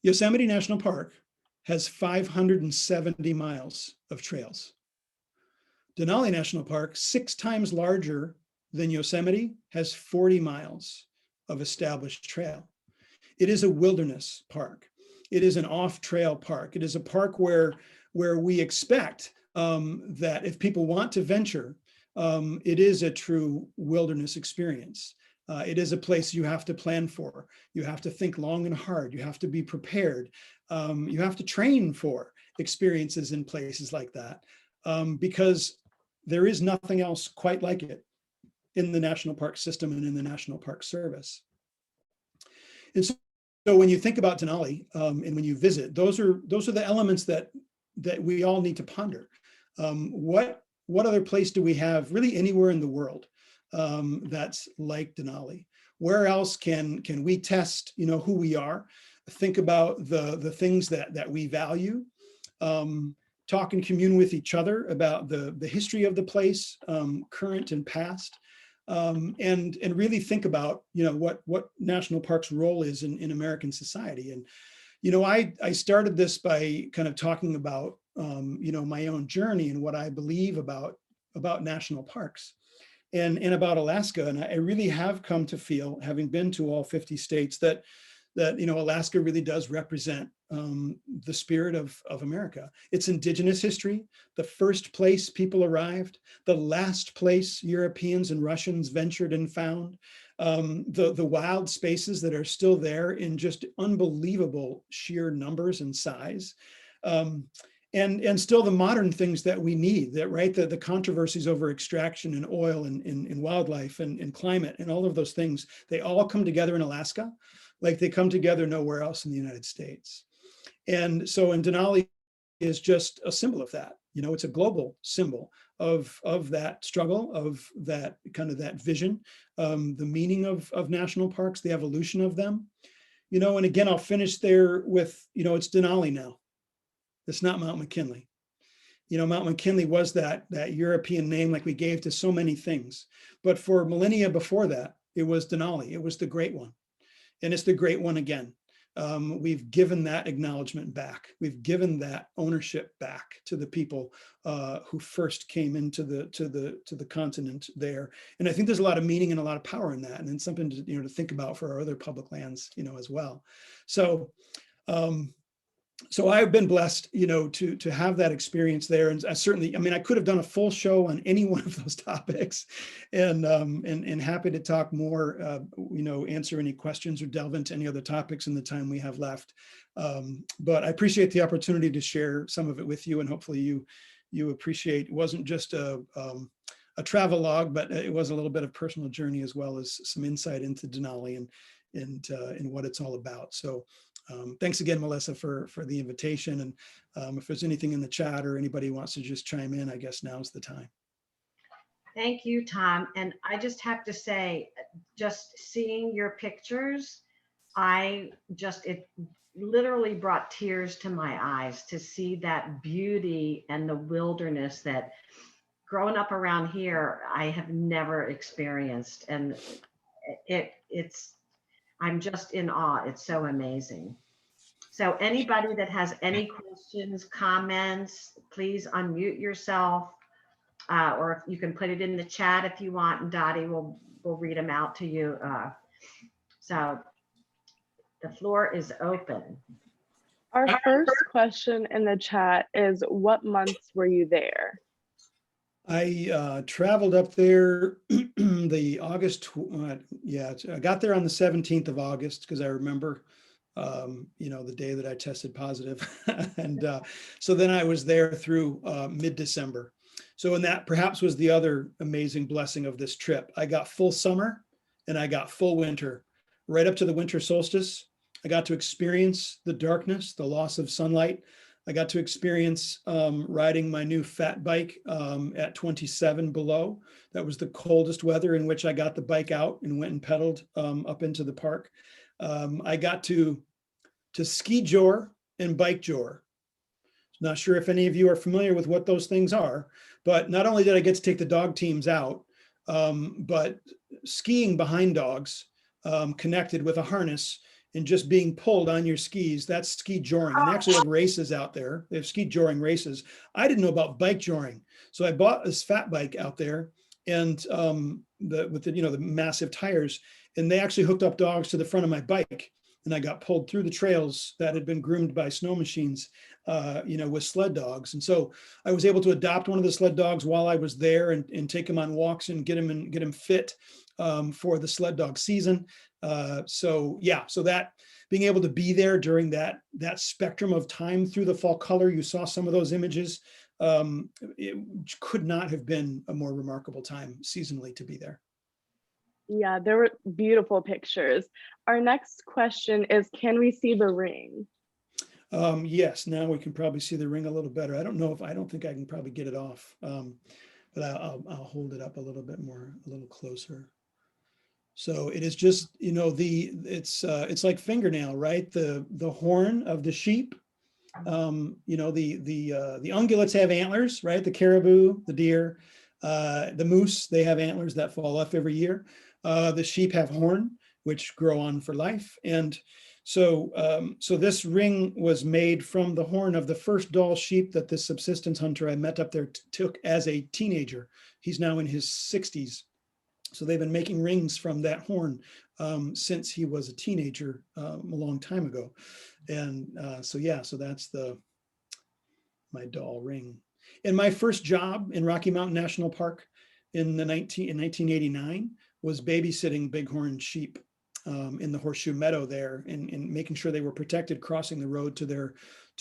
Yosemite National Park has 570 miles of trails. Denali National Park, 6 times larger than Yosemite, has 40 miles of established trail. It is a wilderness park. It is an off-trail park. It is a park where we expect that if people want to venture, it is a true wilderness experience. It is a place you have to plan for. You have to think long and hard. You have to be prepared. You have to train for experiences in places like that, because there is nothing else quite like it in the national park system and in the National Park Service. And so when you think about Denali and when you visit, those are the elements that we all need to ponder. What other place do we have really anywhere in the world that's like Denali? Where else can we test who we are, think about the things that we value, talk and commune with each other about the history of the place, current and past, and really think about what national parks' role is in American society. And I started this by kind of talking about my own journey and what I believe about about national parks and about Alaska. And I really have come to feel, having been to all 50 states, that Alaska really does represent the spirit of America. Its indigenous history, the first place people arrived, the last place Europeans and Russians ventured and found, the wild spaces that are still there in just unbelievable sheer numbers and size. And still the modern things that we need, that right, the controversies over extraction and oil and wildlife and climate and all of those things, they all come together in Alaska like they come together nowhere else in the United States. And so, and Denali is just a symbol of that. It's a global symbol of that struggle, of that kind of that vision, the meaning of national parks, the evolution of them. And again, I'll finish there with, it's Denali now. It's not Mount McKinley. Mount McKinley was that European name like we gave to so many things. But for millennia before that, it was Denali. It was the great one. And it's the great one again. We've given that acknowledgement back. We've given that ownership back to the people who first came into the continent there. And I think there's a lot of meaning and a lot of power in that, and then something to think about for our other public lands, as well. So I've been blessed, to have that experience there. And I could have done a full show on any one of those topics, and happy to talk more, answer any questions or delve into any other topics in the time we have left. But I appreciate the opportunity to share some of it with you, and hopefully you appreciate, it wasn't just a travel log, but it was a little bit of personal journey as well as some insight into Denali and what it's all about. So thanks again, Melissa, for the invitation. And if there's anything in the chat or anybody wants to just chime in, I guess now's the time. Thank you, Tom. And I just have to say, just seeing your pictures, it literally brought tears to my eyes to see that beauty and the wilderness that growing up around here, I have never experienced. And I'm just in awe. It's so amazing. So anybody that has any questions, comments, please unmute yourself, or you can put it in the chat if you want, and Dottie will read them out to you. So the floor is open. Our first question in the chat is, what months were you there? I traveled up there I got there on the 17th of August because I remember, the day that I tested positive. And so then I was there through mid-December. So, and that perhaps was the other amazing blessing of this trip. I got full summer and I got full winter. Right up to the winter solstice, I got to experience the darkness, the loss of sunlight. I got to experience riding my new fat bike at 27 below. That was the coldest weather in which I got the bike out and went and pedaled up into the park. I got to ski jor and bike jor. Not sure if any of you are familiar with what those things are, but not only did I get to take the dog teams out, but skiing behind dogs connected with a harness and just being pulled on your skis, that's ski joring. And they actually have races out there. They have ski joring races. I didn't know about bike joring. So I bought this fat bike out there and with the massive tires, and they actually hooked up dogs to the front of my bike. And I got pulled through the trails that had been groomed by snow machines, with sled dogs. And so I was able to adopt one of the sled dogs while I was there and take him on walks and get him fit for the sled dog season. So that being able to be there during that spectrum of time through the fall color, you saw some of those images. It could not have been a more remarkable time seasonally to be there. Yeah, there were beautiful pictures. Our next question is, can we see the ring? Yes, now we can probably see the ring a little better. I don't think I can probably get it off, but I'll hold it up a little bit more, a little closer. So it is just, it's like fingernail, right? The horn of the sheep, the ungulates have antlers, right? The caribou, the deer, the moose, they have antlers that fall off every year. The sheep have horn, which grow on for life. And so this ring was made from the horn of the first Dall sheep that this subsistence hunter I met up there took as a teenager. He's now in his 60s. So they've been making rings from that horn since he was a teenager a long time ago. And so that's my Dall ring. And my first job in Rocky Mountain National Park in 1989 was babysitting bighorn sheep in the Horseshoe Meadow there, and making sure they were protected crossing the road to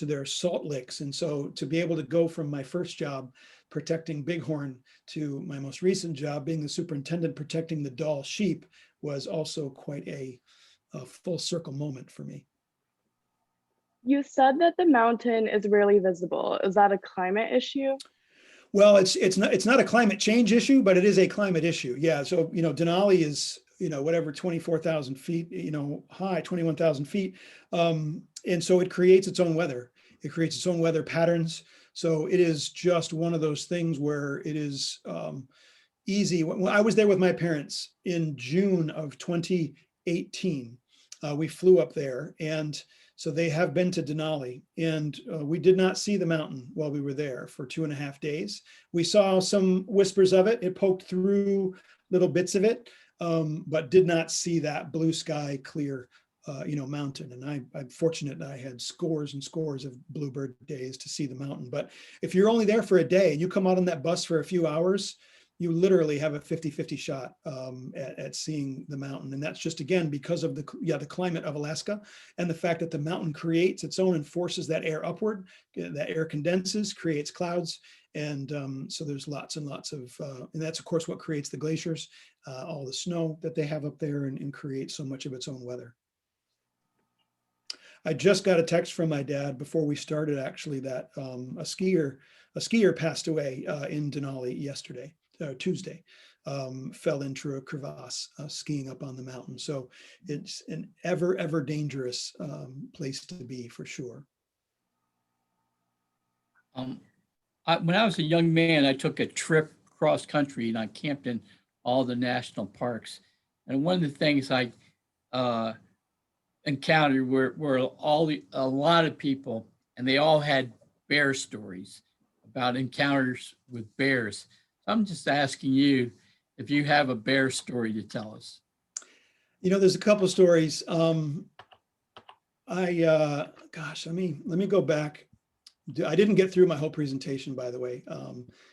their salt licks. And so to be able to go from my first job protecting bighorn to my most recent job being the superintendent protecting the Dall sheep was also quite a full circle moment for me. You said that the mountain is rarely visible. Is that a climate issue? Well, it's not a climate change issue, but it is a climate issue. Yeah. So, Denali is, whatever, 24,000 feet, high, 21,000 feet. And so it creates its own weather. It creates its own weather patterns. So it is just one of those things where it is easy. When I was there with my parents in June of 2018, we flew up there, and so they have been to Denali, and we did not see the mountain while we were there for 2.5 days. We saw some whispers of it. It poked through little bits of it, but did not see that blue sky, clear, mountain. And I'm fortunate that I had scores and scores of bluebird days to see the mountain. But if you're only there for a day and you come out on that bus for a few hours, you literally have a 50-50 shot at seeing the mountain. And that's just, again, because of the climate of Alaska and the fact that the mountain creates its own and forces that air upward. That air condenses, creates clouds. And so there's lots and lots of, and that's of course what creates the glaciers, all the snow that they have up there, and creates so much of its own weather. I just got a text from my dad before we started, actually, that a skier passed away in Denali yesterday. Tuesday, fell into a crevasse skiing up on the mountain. So it's an ever dangerous place to be, for sure. When I was a young man, I took a trip cross country and I camped in all the national parks. And one of the things I encountered were a lot of people, and they all had bear stories about encounters with bears. I'm just asking you if you have a bear story to tell us. There's a couple of stories. Let me go back. I didn't get through my whole presentation, by the way,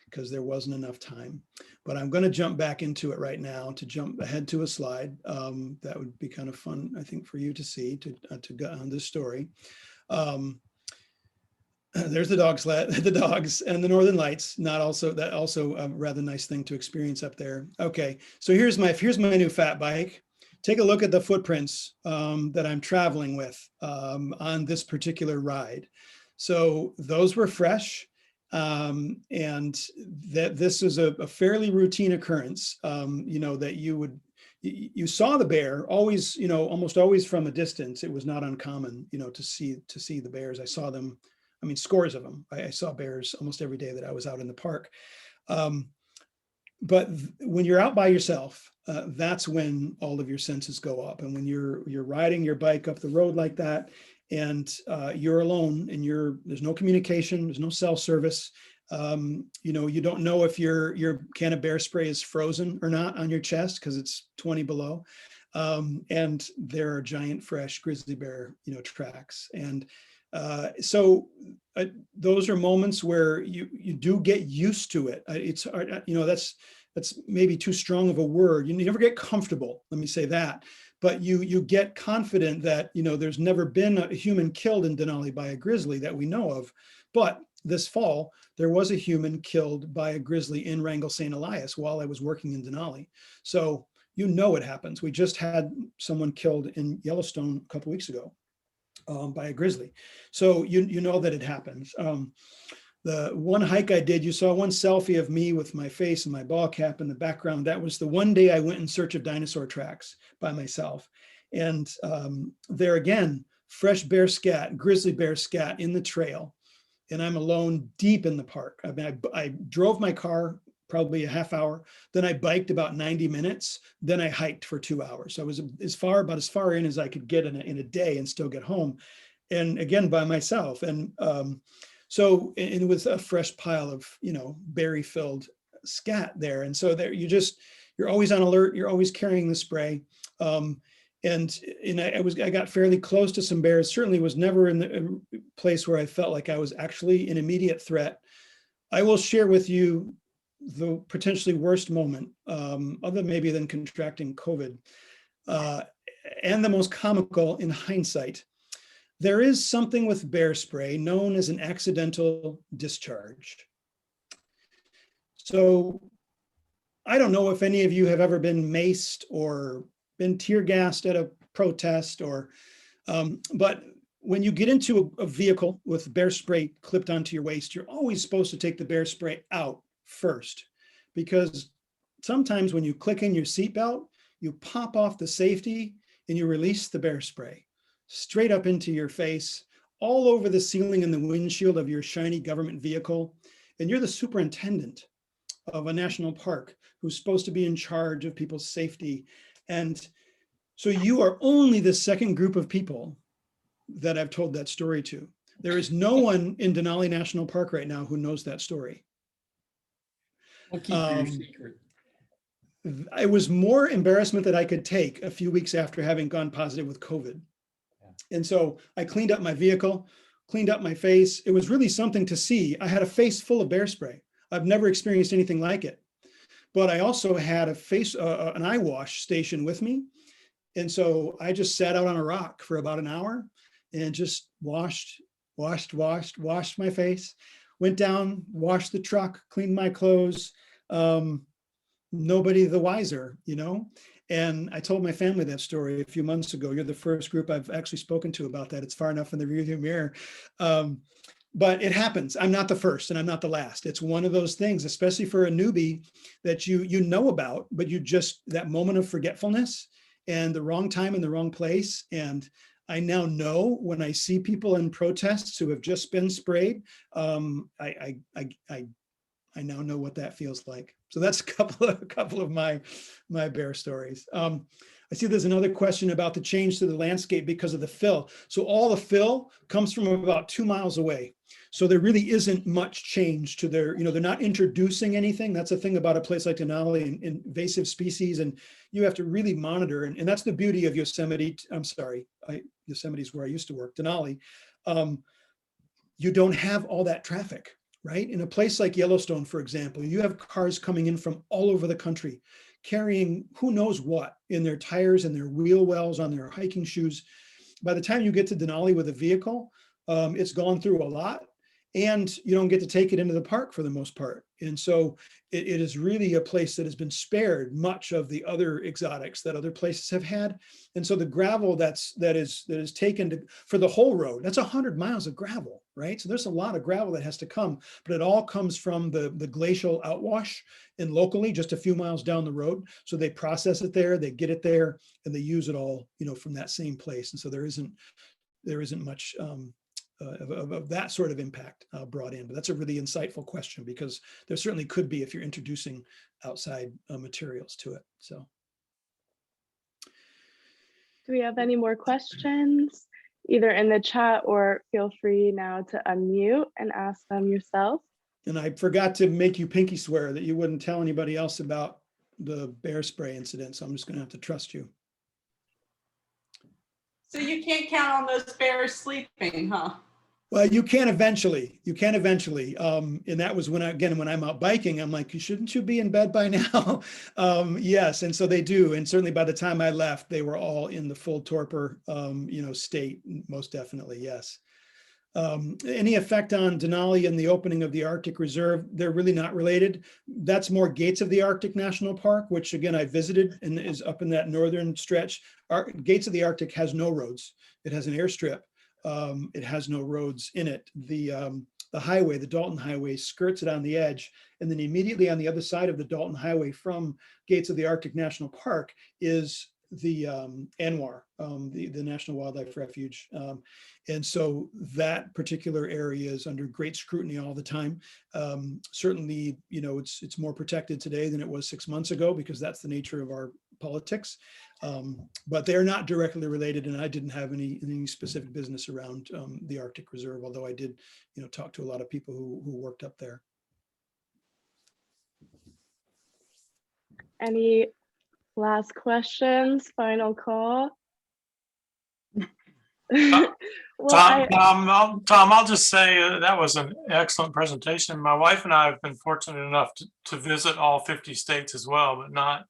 because there wasn't enough time. But I'm going to jump back into it right now, to jump ahead to a slide. That would be kind of fun, I think, for you to see, to go on this story. There's the dog sled, the dogs, and the Northern Lights. Also a rather nice thing to experience up there. Okay, so here's my new fat bike. Take a look at the footprints that I'm traveling with on this particular ride. So those were fresh, and that this is a fairly routine occurrence. That you saw the bear always, almost always from a distance. It was not uncommon, to see the bears. I saw them. I mean, scores of them. I saw bears almost every day that I was out in the park. But when you're out by yourself, that's when all of your senses go up. And when you're riding your bike up the road like that, and you're alone, and there's no communication, there's no cell service. You don't know if your can of bear spray is frozen or not on your chest because it's 20 below. And there are giant fresh grizzly bear, tracks. And so those are moments where you do get used to it. It's that's maybe too strong of a word. You never get comfortable, let me say that, but you get confident that there's never been a human killed in Denali by a grizzly that we know of. But this fall there was a human killed by a grizzly in Wrangell St. Elias while I was working in Denali. So it happens. We just had someone killed in Yellowstone a couple weeks ago. By a grizzly. So you know that it happens. The one hike I did, you saw one selfie of me with my face and my ball cap in the background. That was the one day I went in search of dinosaur tracks by myself. And there again, fresh bear scat, grizzly bear scat in the trail. And I'm alone deep in the park. I mean, I drove my car probably a half hour. Then I biked about 90 minutes. Then I hiked for 2 hours. So I was about as far in as I could get in a day and still get home. And again, by myself. And with a fresh pile of, berry filled scat there. And so there you're always on alert. You're always carrying the spray. And I got fairly close to some bears. Certainly was never in a place where I felt like I was actually an immediate threat. I will share with you the potentially worst moment, other maybe than contracting COVID, and the most comical in hindsight. There is something with bear spray known as an accidental discharge. So I don't know if any of you have ever been maced or been tear gassed at a protest, but when you get into a vehicle with bear spray clipped onto your waist, you're always supposed to take the bear spray out first, because sometimes when you click in your seatbelt, you pop off the safety and you release the bear spray straight up into your face, all over the ceiling and the windshield of your shiny government vehicle. And you're the superintendent of a national park who's supposed to be in charge of people's safety. And so you are only the second group of people that I've told that story to. There is no one in Denali National Park right now who knows that story. We'll keep your secret. It was more embarrassment that I could take a few weeks after having gone positive with COVID. And so I cleaned up my vehicle, cleaned up my face. It was really something to see. I had a face full of bear spray. I've never experienced anything like it. But I also had an eye wash station with me. And so I just sat out on a rock for about an hour and just washed my face, went down, washed the truck, cleaned my clothes. Nobody the wiser, And I told my family that story a few months ago. You're the first group I've actually spoken to about that. It's far enough in the rearview mirror. But it happens. I'm not the first and I'm not the last. It's one of those things, especially for a newbie, that you know about, but that moment of forgetfulness and the wrong time in the wrong place. And I now know when I see people in protests who have just been sprayed, I now know what that feels like. So that's a couple of my bear stories. I see there's another question about the change to the landscape because of the fill. So all the fill comes from about 2 miles away. So there really isn't much change to they're not introducing anything. That's the thing about a place like Denali and invasive species, and you have to really monitor. And that's the beauty of Yosemite. Yosemite's where I used to work, Denali. You don't have all that traffic. Right? In a place like Yellowstone, for example, you have cars coming in from all over the country, carrying who knows what in their tires and their wheel wells on their hiking shoes. By the time you get to Denali with a vehicle, it's gone through a lot, and you don't get to take it into the park for the most part. And so it is really a place that has been spared much of the other exotics that other places have had. And so the gravel that is taken for the whole road, that's 100 miles of gravel, right? So there's a lot of gravel that has to come, but it all comes from the glacial outwash and locally just a few miles down the road. So they process it there, they get it there, and they use it all, from that same place. And so there isn't much of that sort of impact brought in. But that's a really insightful question, because there certainly could be if you're introducing outside materials to it. So, do we have any more questions, either in the chat, or feel free now to unmute and ask them yourself? And I forgot to make you pinky swear that you wouldn't tell anybody else about the bear spray incident. So I'm just going to have to trust you. So you can't count on those bears sleeping, huh? Well, you can eventually. And that was when I'm out biking, I'm like, shouldn't you be in bed by now? Yes. And so they do. And certainly by the time I left, they were all in the full torpor, state, most definitely. Yes. Any effect on Denali and the opening of the Arctic Reserve? They're really not related. That's more Gates of the Arctic National Park, which again, I visited and is up in that northern stretch. Gates of the Arctic has no roads. It has an airstrip. It has no roads in it. The highway, the Dalton Highway, skirts it on the edge. And then immediately on the other side of the Dalton Highway from Gates of the Arctic National Park is ANWR, the National Wildlife Refuge. And so that particular area is under great scrutiny all the time. Certainly, you know, it's more protected today than it was 6 months ago because that's the nature of our politics. But they're not directly related, and I didn't have any specific business around the Arctic Reserve, although I did, you know, talk to a lot of people who worked up there. Any last questions? Final call? Well, Tom, I'll just say that was an excellent presentation. My wife and I have been fortunate enough to visit all 50 states as well, but not,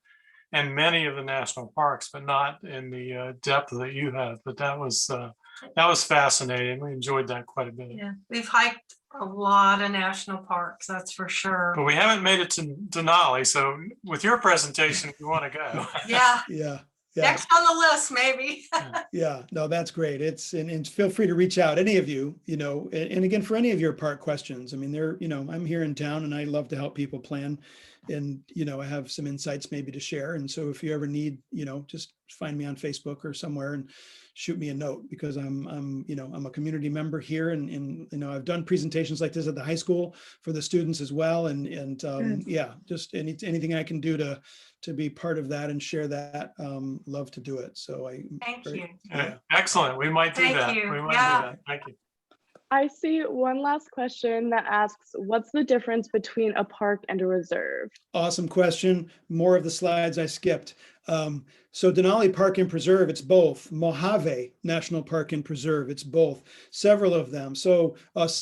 and many of the national parks, but not in the depth that you have. But that was fascinating. We enjoyed that quite a bit. Yeah, we've hiked a lot of national parks, that's for sure. But we haven't made it to Denali, so with your presentation, we want to go. Yeah, Yeah. next on the list, maybe. Yeah, no, that's great. And feel free to reach out, any of you, you know, and again, for any of your park questions. I mean, you know, I'm here in town and I love to help people plan, and, you know, I have some insights maybe to share. And so if you ever need, you know, just find me on Facebook or somewhere and shoot me a note, because I'm you know, I'm a community member here, and you know, I've done presentations like this at the high school for the students as well. And yeah, just anything I can do to be part of that and share that, love to do it. So Thank you. Yeah. Excellent. We might do Thank that. you. We might Yeah. do that. Thank you. I see one last question that asks, what's the difference between a park and a reserve? Awesome question. More of the slides I skipped. So Denali Park and Preserve, it's both. Mojave National Park and Preserve, it's both. Several of them. So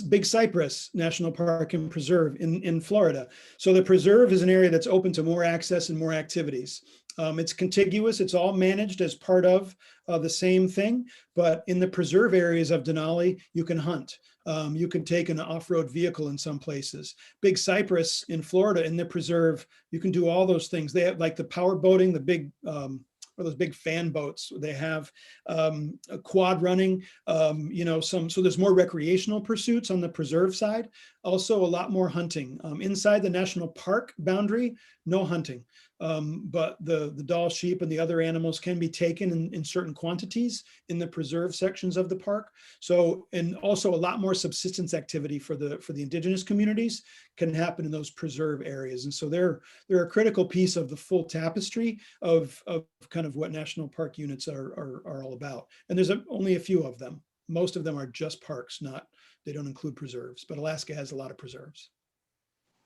Big Cypress National Park and Preserve in Florida. So the preserve is an area that's open to more access and more activities. It's contiguous. It's all managed as part of the same thing. But in the preserve areas of Denali, you can hunt. You can take an off-road vehicle in some places. Big Cypress in Florida, in the preserve, you can do all those things. They have like the power boating, the big, or those big fan boats. They have a quad running, you know, so there's more recreational pursuits on the preserve side. Also a lot more hunting. Inside the national park boundary, no hunting. But the Dall sheep and the other animals can be taken in certain quantities in the preserve sections of the park. So, and also a lot more subsistence activity for the indigenous communities can happen in those preserve areas. And so they're a critical piece of the full tapestry of kind of what national park units are all about. And there's only a few of them. Most of them are just parks, they don't include preserves, but Alaska has a lot of preserves.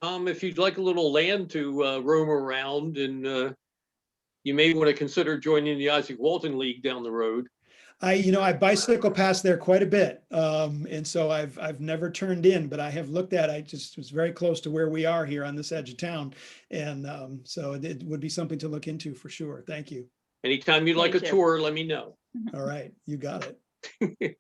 If you'd like a little land to roam around, and you may want to consider joining the Isaac Walton League down the road. I bicycle past there quite a bit. And so I've never turned in, but I have looked at, I just was very close to where we are here on this edge of town. And so it would be something to look into for sure. Thank you. Anytime you'd like a Thank you. tour, let me know. All right, you got it.